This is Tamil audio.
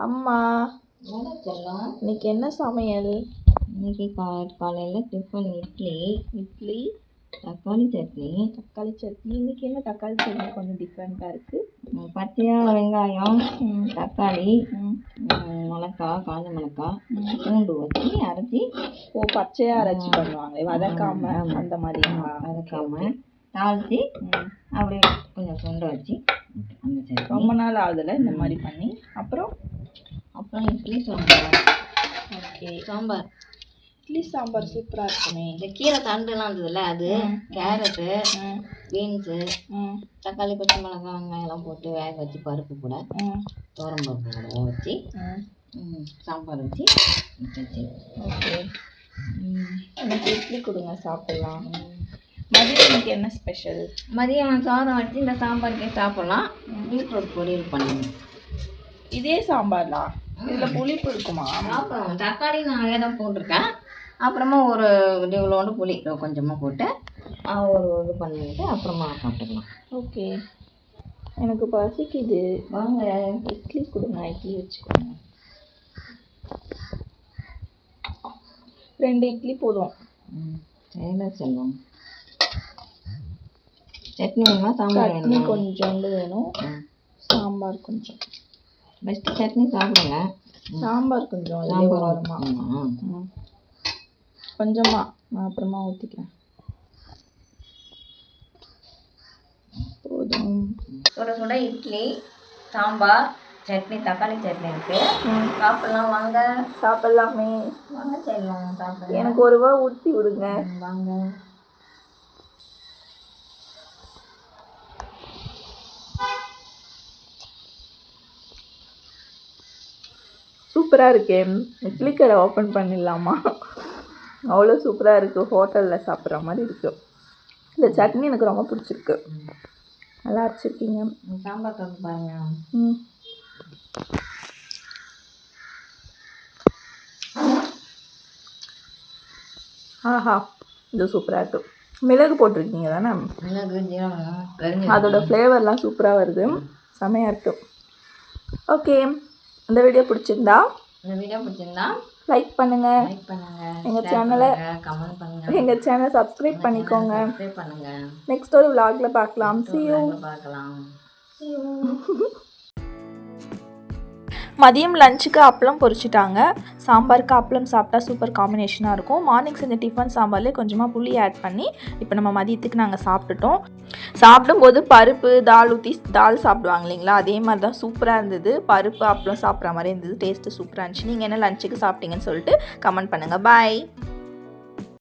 அம்மா செல்லம், இன்னைக்கு என்ன சமையல்? இன்னைக்கு காலையில் டிஃபன் இட்லி தக்காளி சட்னி. இன்னைக்கு என்ன தக்காளி சட்னி கொஞ்சம் டிஃப்ரெண்ட்டாக இருக்குது. பச்சையாக வெங்காயம், தக்காளி, மிளகாய், காஞ்ச மிளகாய், பூண்டு வச்சு அரைச்சி. பச்சையாக அரைச்சி பண்ணுவாங்க, வதக்காம அந்த மாதிரி. வதக்காம தாளித்து அப்படியே கொஞ்சம் சுண்டை வச்சு அந்த சட்னி. ரொம்ப நாள் ஆகுதுல இந்த மாதிரி பண்ணி. அப்புறம் இட்லி சாம்பார். ஓகே, சாம்பார் இட்லி சாம்பார் சூப்பராக இருக்குமே. இந்த கீரை தண்டுலாம் இருந்ததுல, அது கேரட்டு, பீன்ஸு, தக்காளி, பச்சை மிளகாய், வெங்காயம்லாம் போட்டு வேக வச்சு பருப்பு கூட தோரம் பருப்பு கூட வேக வச்சு சாம்பார் வச்சு வச்சு. ஓகே, எனக்கு இட்லி கொடுங்க சாப்பிட்லாம். மதியானத்துக்கு என்ன ஸ்பெஷல்? மதியம் சாதம் வச்சு இந்த சாம்பாருக்கே சாப்பிட்லாம். பீட்ரூட் பொரியல் பண்ணுங்க. இதே சாம்பார்லாம் இதில் புளிப்பு இருக்குமா? அப்புறம் தக்காளி நான் நிறைய தான் போட்டிருக்கேன். அப்புறமா ஒரு இவ்வளோண்டு புளி கொஞ்சமாக போட்டு ஒரு இது பண்ணிட்டு அப்புறமா சாப்பிட்டுக்கலாம். ஓகே, எனக்கு பசிக்குது. வாங்க இட்லி கொடுங்க, இட்லி வச்சுக்கோங்க. 2 இட்லி போதும். சரிங்க செல்வம். சட்னி வேணுமா சாம்பார் வேணுமா? சட்னி கொஞ்சோண்டு வேணும், சாம்பார் கொஞ்சம். பெஸ்ட்டு சட்னி சாப்பிடுங்க, சாம்பார் கொஞ்சம் வருமா? கொஞ்சமா நான் அப்புறமா ஊற்றிக்கிறேன். போதும். சுட இட்லி, சாம்பார், சட்னி, தக்காளி சட்னி இருக்கு. சாப்பிடலாம் வாங்க. சாப்பிடலாமே வாங்க செல்வம், சாப்பிடலாம். எனக்கு ஒரு ரூபா ஊற்றி விடுங்க. வாங்க. சூப்பராக இருக்கே. இட்லி கடை ஓப்பன் பண்ணிடலாமா? அவ்வளோ சூப்பராக இருக்குது, ஹோட்டலில் சாப்பிட்ற மாதிரி இருக்குது. இந்த சட்னி எனக்கு ரொம்ப பிடிச்சிருக்கு, நல்லா அரைச்சிருக்கீங்க. சாம்பார் தொட்டு பாருங்க. ஆஹா, இது சூப்பராக இருக்குது. மிளகு போட்டிருக்கீங்க தானே? மிளகு, ஜீரகம், அதோட ஃப்ளேவர்லாம் சூப்பராக வருது, செமையாக இருக்குது. ஓகே, இந்த வீடியோ பிடிச்சிருந்தா லைக் பண்ணுங்க, எங்கள் சேனலை கமெண்ட் பண்ணுங்க, எங்கள் சேனலை சப்ஸ்கிரைப் பண்ணிக்கோங்க. நெக்ஸ்ட் ஒரு vlogல பார்க்கலாம். See you. மதியம் லஞ்சுக்கு அப்பளம் பொரிச்சிட்டாங்க. சாம்பாருக்கு அப்பளம் சாப்பிட்டா சூப்பர் காம்பினேஷனாக இருக்கும். மார்னிங் செஞ்ச டிஃபன் சாம்பார்லேயே கொஞ்சமாக புளி ஆட் பண்ணி இப்போ நம்ம மதியத்துக்கு நாங்கள் சாப்பிட்டுட்டோம். சாப்பிடும்போது பருப்பு தால் ஊற்றி தால் சாப்பிடுவாங்க இல்லைங்களா, அதே மாதிரி தான் சூப்பராக இருந்தது. பருப்பு அப்பளம் சாப்பிட்ற மாதிரி இருந்தது, டேஸ்ட்டு சூப்பராக இருந்துச்சு. நீங்கள் என்ன லஞ்சுக்கு சாப்பிட்டீங்கன்னு சொல்லிட்டு கமெண்ட் பண்ணுங்கள். பாய்.